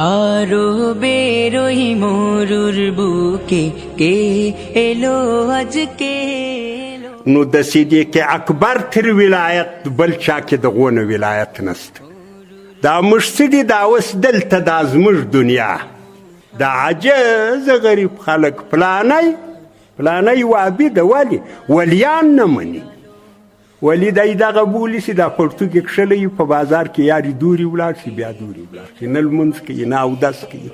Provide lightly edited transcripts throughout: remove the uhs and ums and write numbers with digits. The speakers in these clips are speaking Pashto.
আরো বেরোই মরুর বুকে কে এলো আজকে نو د صدیق اکبر تر ولایت بل چا کې دغونه ولایت نسته دا مشتدي دا اوس دلته د ازمږ دنیا دا عجز غریب خلک پلانای وابي د ولیان نه مني ولی دای دغه بولی سي دا پرتګ کښلې په بازار کې یاري دوري ولاړ شي بیا دوري ولاړ شي نه لمونځ کوي نه اودس کوي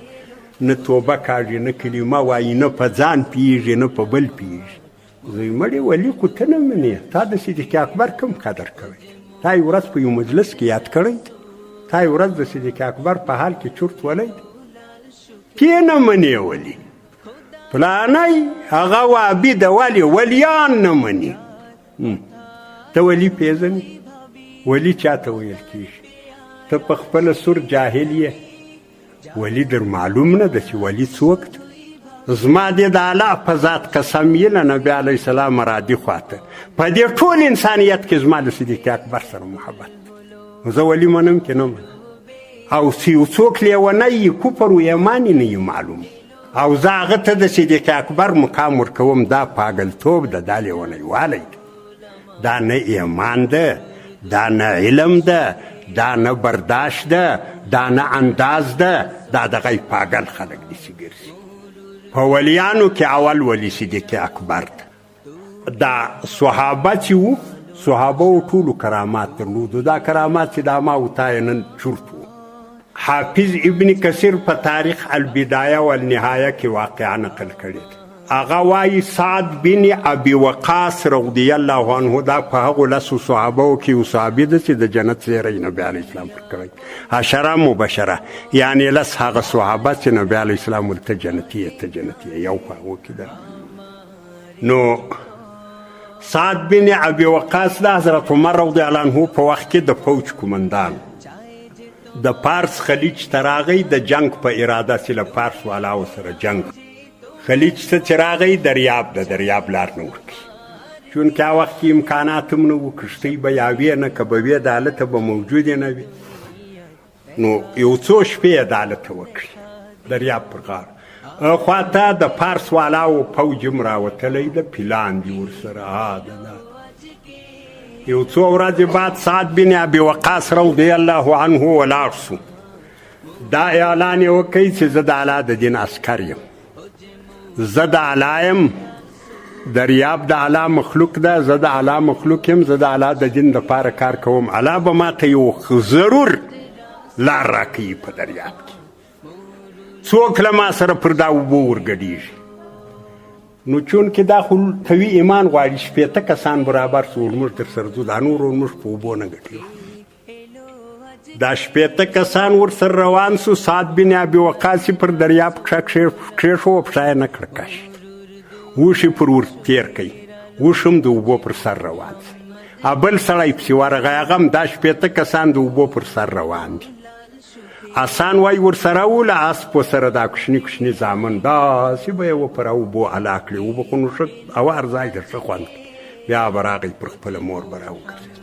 نه توبه کوي نه کلمه وایي نه په ځان پیږي نه په بل پیږي زوی مړی ولی خو ته نه منې تا د صدیق اکبر کوم قدر کوي تا یې ورځ په یو مجلس کې یاد کړی تا یې ورځ د صدیق اکبر په حال کې چورت ولی کې نه منې ولی پلانی هغه وابي د ولیان نه مني ته ولی پیژنې ولی چاته ویل کېږي ته په خپله سور جاهل یې ولی در معلوم نه ده چې ولی څوک ده زما دې د الله په ذات قسم یې له نبي علیه السلام مرادي خواته په دې ټول انسانیت کې زما د صدیق اکبر سره محبت زه ولی منم که نه منم او یو څوک لیونی یي کفر و ایمان یې نه یي معلوم او زه هغه ته د صدیق اکبر مقام ورکوم دا پاگلتوب ده دا لیونیوالی ده دا نه ایمان ده دا نه علم ده دا نه برداشت ده دا نه انداز ده دا دغه پاگل خلک داسې ګرځي په ولیانو کې اول ولی صدیق اکبر ده دا صحابه چې وو صحابه و ټولو کرامات درلودو دا کرامات چې دا ما وتایې نن چورت وو حافظ ابن کثیر په تاریخ البدایه والنهایه کې واقعه نقل کړې ده هغه وایي سعد بن ابي وقاص رضی الله عنه دا په هغو لسو صحابو کې یو صحابي ده چې د جنت زیری نبي علیه السلام ورکوی عشره مبشره یعنې لس هغه صحابه چې نبي علیه السلام ورته جنتي یو په هغو کې ده نو سعد بن ابي وقاص د حضرت عمر رضی الله عنه په وخت کې د فوج قومندان د پارس خلیج ته راغی د جنگ په اراده چې له پارس والاو سره جنگ خلیج ته چې راغی دریاب لار نه ورکوي چونکې هغه وخت کې امکانات هم نه وو کښتۍ به یا وې نه که به وې د هلته به موجودې نه وي نو یو څو شپې یې د هلته وکړي دریاب پر غاړه خواته د پارس والاو فوج هم راوتلی ده پیلان دي ورسره یو څو ورځې بعد سعد بن ابي وقاص رضی الله عنه ولاړ سو دا اعلان یې وکړي چې زه د الله د دین عسکر یم زه د الله یم دریاب د الله مخلوق ده زه د الله مخلوق یم زه د الله د دین دپاره کار کوم الله به ماته یو ضرور لار راکوي په دریاب کې څوک له ما سره پر دا اوبو ورګډېږي نو چونکې دا خو قوي ایمان غواړي شپېته کسان برابر سو ورموږ در سره ځو دا نور ورموږ په اوبو نه ګټېږو دا شپېته کسان ورسره روان سو سعد بن ابي وقاص پر دریاب کښېښو او پښه یې نه کړه کش اوښ یې پر ور تېر کوي اوښ هم د اوبو پر سر روان سي بل سړی پسې ورغی هغه هم دا شپېته کسان د اوبو پر سر روان دي آسان وای ورسره و له اسپو سره دا کوچني زامن داسې به یې پر اوبو علا کړي اوبه خو نو ښه اوار ځای در ښه خوند بیا به راغی پر خپله مور به راوګرځېدی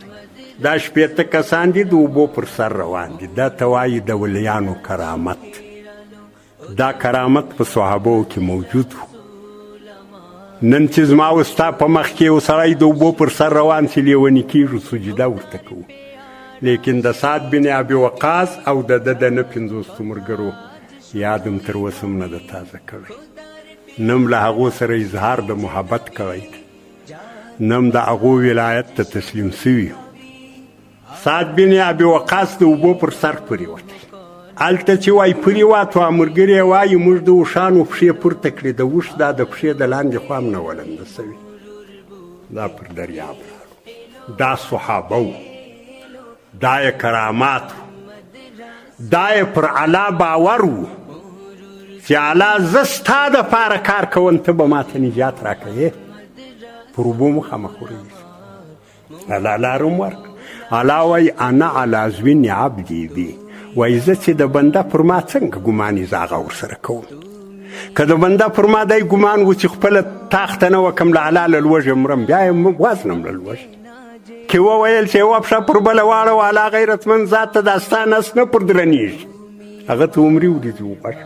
دا شپېته کسان دي د اوبو پر سر روان دي دا ته وایي د ولیانو کرامت دا کرامت په صحابو کې موجود و نن چې زما و ستا په مخ کې یو سړی د اوبو پر سر روان سي لیوني کېږو سجده ورته کوو لیکن د سعد بن ابي وقاص او د ده د نه پنځوستو ملګرو یاد هم تر اوسه هم نه ده تازه کړی نه هم له هغو سره اظهار د محبت کړی نه هم د هغو ولایت ته تسلیم سوي سعد بن ابي وقاص د اوبو پر سر پورې وتی هلته چې وایي پورې واتو ملګري یې وایي موږ د اوښانو پښې پورته کړې د اوښ دا د پښې د لاندې خوا هم نه ولنده سوي دا پر دریاب دا صحابه و دا یې کرامات دا یې پر الله باور و چې الله زه ستا دپاره کار کوم ته به ماته نجات راکوې پر اوبو مخامخ ورسي الله لاره هم ورکړه الله وایي انا علی ظن عبدي بي وایي زه چې د بنده پر ما څنګه ګمان یې زه هغه ورسره کوم که د بنده پر ما دی ګمان و چې خپله تاخته نه وکړم له الله له لوږې مرم بیا یې وزنم له لوږې کې وویل چې یوه پښه پر بله واړه والا غیرتمند ذات ته دا ستا نس نه پر درنېږي هغه ته عمري وریځې وباشي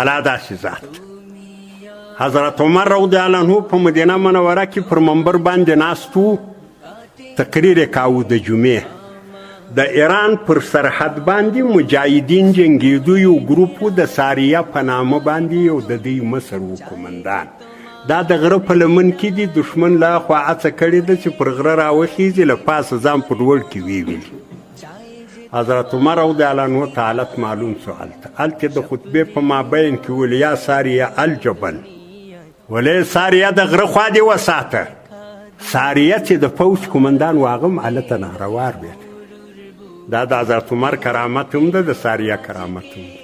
الله داسې ذات. حضرت عمر رضی الله عنه په مدینه منوره کې پر منبر باندې ناست و، تقریر یې کاوه د جمعې. د ایران پر سرحد باندې مجاهدین جنګېدو، یو ګروپ و د ساریه په نامه باندې، یو د دوی مشر و قومندان. دا د غره په لمن کې دي، دشمن له خوا هڅه کړې ده چې پر غره راوخیږي، له پاسه ځان په لوړ کې ویولي. حضرت عمر رضی الله عنه ته حالت معلوم شو. هلته د خطبې په مابین کې ویل یا ساریه الجبل، ولې ساریه د غره خوا دې وساته. ساریه چې د فوج قومندان و هغه هم هلته ناروار بید. دا د حضرت عمر کرامت هم ده، د ساریه کرامت هم ده.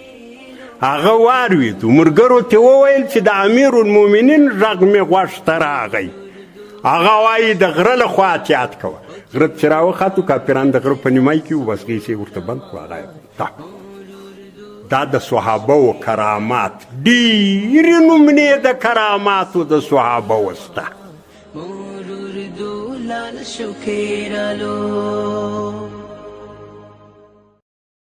هغه واروید، ملګرو ته وویل چې د امیر المؤمنین غږ مې غوږ ته راغی. هغه وایي د غره له خوا احتیاط کوه. غره چې راوخاتو، کافران د غره په نیمای کې و، بس غیسې ورته بند کړو. هغه دا د صحابه و کرامات، ډېرې نمونې د کراماتو د صحابه وسته. مرور دولال شکرالو